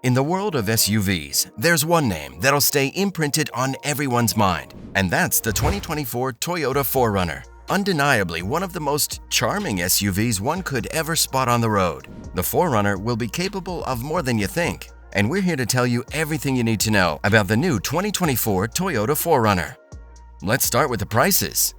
In the world of SUVs, there's one name that'll stay imprinted on everyone's mind, and that's the 2024 Toyota 4Runner. Undeniably one of the most charming SUVs one could ever spot on the road. The 4Runner will be capable of more than you think, and we're here to tell you everything you need to know about the new 2024 Toyota 4Runner. Let's start with the prices.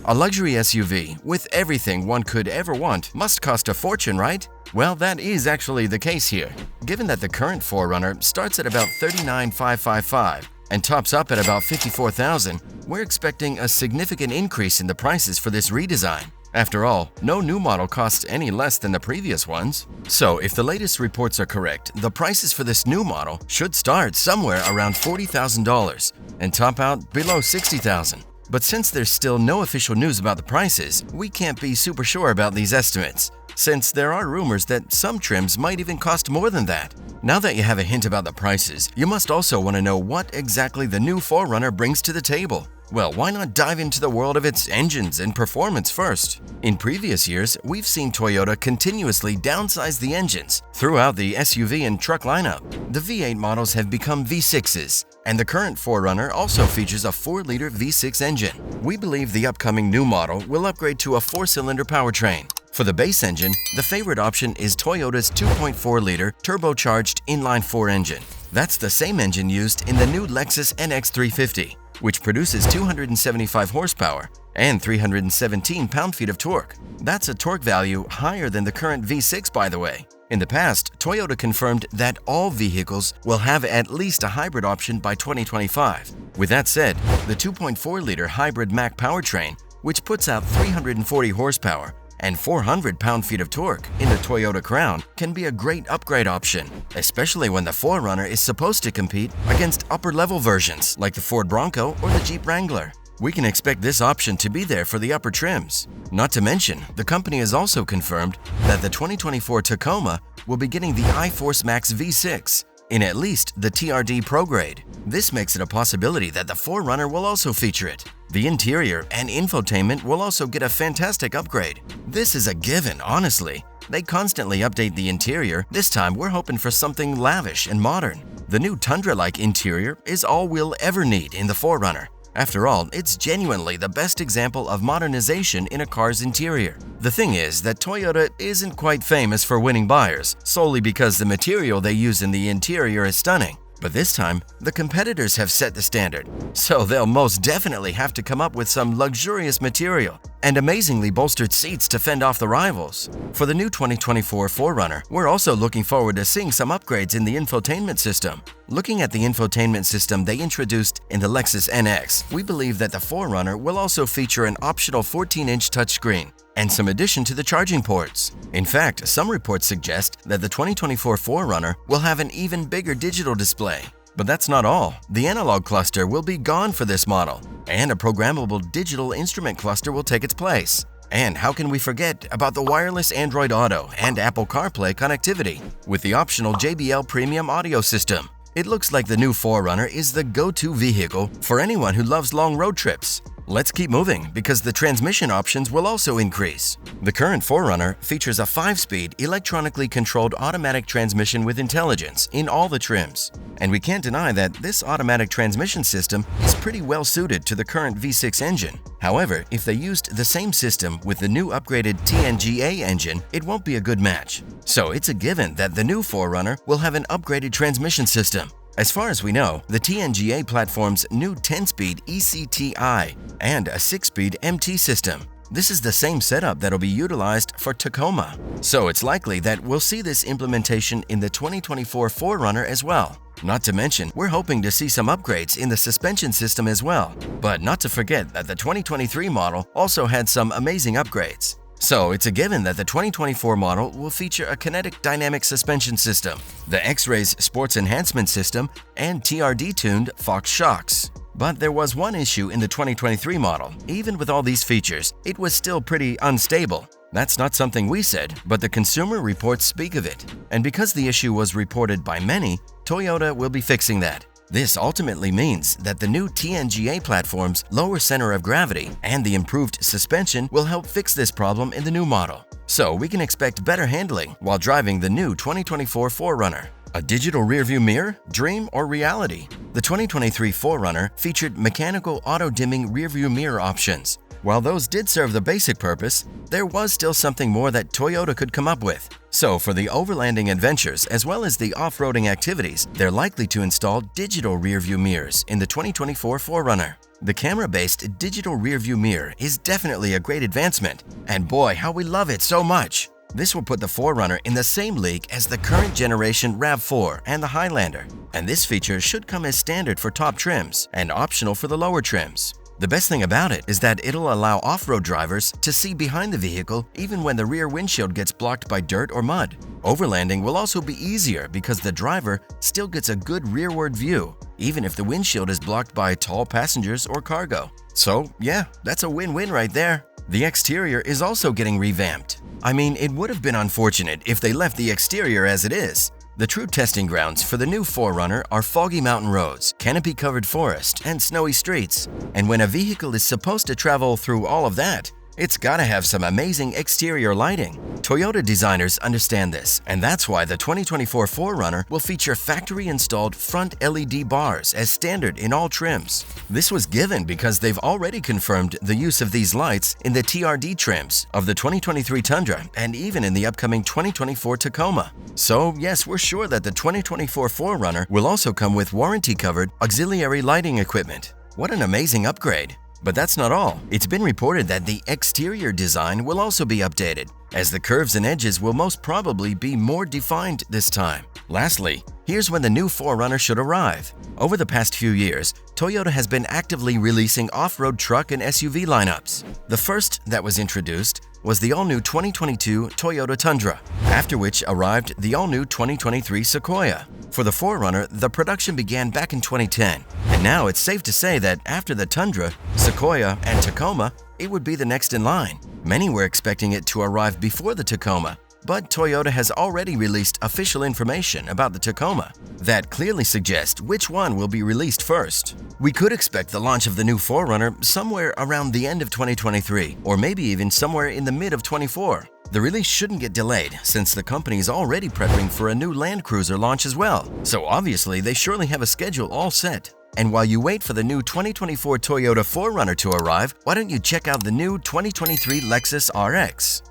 A luxury SUV with everything one could ever want must cost a fortune, right? Well, that is actually the case here. Given that the current 4Runner starts at about $39,555 and tops up at about $54,000, we're expecting a significant increase in the prices for this redesign. After all, no new model costs any less than the previous ones. So if the latest reports are correct, the prices for this new model should start somewhere around $40,000 and top out below $60,000. But since there's still no official news about the prices, we can't be super sure about these estimates, since there are rumors that some trims might even cost more than that. Now that you have a hint about the prices, you must also want to know what exactly the new 4Runner brings to the table. Well, why not dive into the world of its engines and performance first? In previous years, we've seen Toyota continuously downsize the engines throughout the SUV and truck lineup. The V8 models have become V6s, and the current 4Runner also features a 4-liter V6 engine. We believe the upcoming new model will upgrade to a 4-cylinder powertrain. For the base engine, the favorite option is Toyota's 2.4-liter turbocharged inline-4 engine. That's the same engine used in the new Lexus NX 350, which produces 275 horsepower and 317 pound-feet of torque. That's a torque value higher than the current V6, by the way. In the past, Toyota confirmed that all vehicles will have at least a hybrid option by 2025. With that said, the 2.4-liter hybrid Mach powertrain, which puts out 340 horsepower and 400 pound-feet of torque in the Toyota Crown, can be a great upgrade option, especially when the 4Runner is supposed to compete against upper-level versions like the Ford Bronco or the Jeep Wrangler. We can expect this option to be there for the upper trims. Not to mention, the company has also confirmed that the 2024 Tacoma will be getting the iForce Max V6 in at least the TRD Pro grade. This makes it a possibility that the 4Runner will also feature it. The interior and infotainment will also get a fantastic upgrade. This is a given, honestly. They constantly update the interior. This time we're hoping for something lavish and modern. The new Tundra-like interior is all we'll ever need in the 4Runner. After all, it's genuinely the best example of modernization in a car's interior. The thing is that Toyota isn't quite famous for winning buyers solely because the material they use in the interior is stunning. But this time, the competitors have set the standard, so they'll most definitely have to come up with some luxurious material and amazingly bolstered seats to fend off the rivals. For the new 2024 4Runner, we're also looking forward to seeing some upgrades in the infotainment system. Looking at the infotainment system they introduced in the Lexus NX, we believe that the 4Runner will also feature an optional 14-inch touchscreen and some addition to the charging ports. In fact, some reports suggest that the 2024 4Runner will have an even bigger digital display. But that's not all. The analog cluster will be gone for this model, and a programmable digital instrument cluster will take its place. And how can we forget about the wireless Android Auto and Apple CarPlay connectivity with the optional JBL Premium audio system? It looks like the new 4Runner is the go-to vehicle for anyone who loves long road trips. Let's keep moving because the transmission options will also increase. The current 4Runner features a 5-speed electronically controlled automatic transmission with intelligence in all the trims. And we can't deny that this automatic transmission system is pretty well suited to the current V6 engine. However, if they used the same system with the new upgraded TNGA engine, it won't be a good match. So it's a given that the new 4Runner will have an upgraded transmission system. As far as we know, the TNGA platform's new 10-speed ECTI and a 6-speed MT system. This is the same setup that'll be utilized for Tacoma. So it's likely that we'll see this implementation in the 2024 4Runner as well. Not to mention, we're hoping to see some upgrades in the suspension system as well. But not to forget that the 2023 model also had some amazing upgrades. So it's a given that the 2024 model will feature a kinetic dynamic suspension system, the X-Rays Sports Enhancement System, and TRD-tuned Fox shocks. But there was one issue in the 2023 model. Even with all these features, it was still pretty unstable. That's not something we said, but the consumer reports speak of it. And because the issue was reported by many, Toyota will be fixing that. This ultimately means that the new TNGA platform's lower center of gravity and the improved suspension will help fix this problem in the new model. So we can expect better handling while driving the new 2024 4Runner. A digital rearview mirror? Dream or reality? The 2023 4Runner featured mechanical auto-dimming rearview mirror options. While those did serve the basic purpose, there was still something more that Toyota could come up with. So for the overlanding adventures as well as the off-roading activities, they're likely to install digital rearview mirrors in the 2024 4Runner. The camera-based digital rearview mirror is definitely a great advancement, and boy, how we love it so much. This will put the 4Runner in the same league as the current generation RAV4 and the Highlander, and this feature should come as standard for top trims and optional for the lower trims. The best thing about it is that it'll allow off-road drivers to see behind the vehicle even when the rear windshield gets blocked by dirt or mud. Overlanding will also be easier because the driver still gets a good rearward view, even if the windshield is blocked by tall passengers or cargo. So yeah, that's a win-win right there. The exterior is also getting revamped. I mean, it would have been unfortunate if they left the exterior as it is. The true testing grounds for the new 4Runner are foggy mountain roads, canopy-covered forest, and snowy streets. And when a vehicle is supposed to travel through all of that, it's gotta have some amazing exterior lighting. Toyota designers understand this, and that's why the 2024 4Runner will feature factory-installed front LED bars as standard in all trims. This was given because they've already confirmed the use of these lights in the TRD trims of the 2023 Tundra and even in the upcoming 2024 Tacoma. So yes, we're sure that the 2024 4Runner will also come with warranty-covered auxiliary lighting equipment. What an amazing upgrade! But that's not all. It's been reported that the exterior design will also be updated, as the curves and edges will most probably be more defined this time. Lastly, here's when the new 4Runner should arrive. Over the past few years, Toyota has been actively releasing off-road truck and SUV lineups. The first that was introduced was the all-new 2022 Toyota Tundra, after which arrived the all-new 2023 Sequoia. For the 4Runner, the production began back in 2010, and now it's safe to say that after the Tundra, Sequoia, and Tacoma, it would be the next in line. Many were expecting it to arrive before the Tacoma, but Toyota has already released official information about the Tacoma that clearly suggests which one will be released first. We could expect the launch of the new 4Runner somewhere around the end of 2023, or maybe even somewhere in the mid of 24. The release shouldn't get delayed since the company is already prepping for a new Land Cruiser launch as well, so obviously they surely have a schedule all set. And while you wait for the new 2024 Toyota 4Runner to arrive, why don't you check out the new 2023 Lexus RX?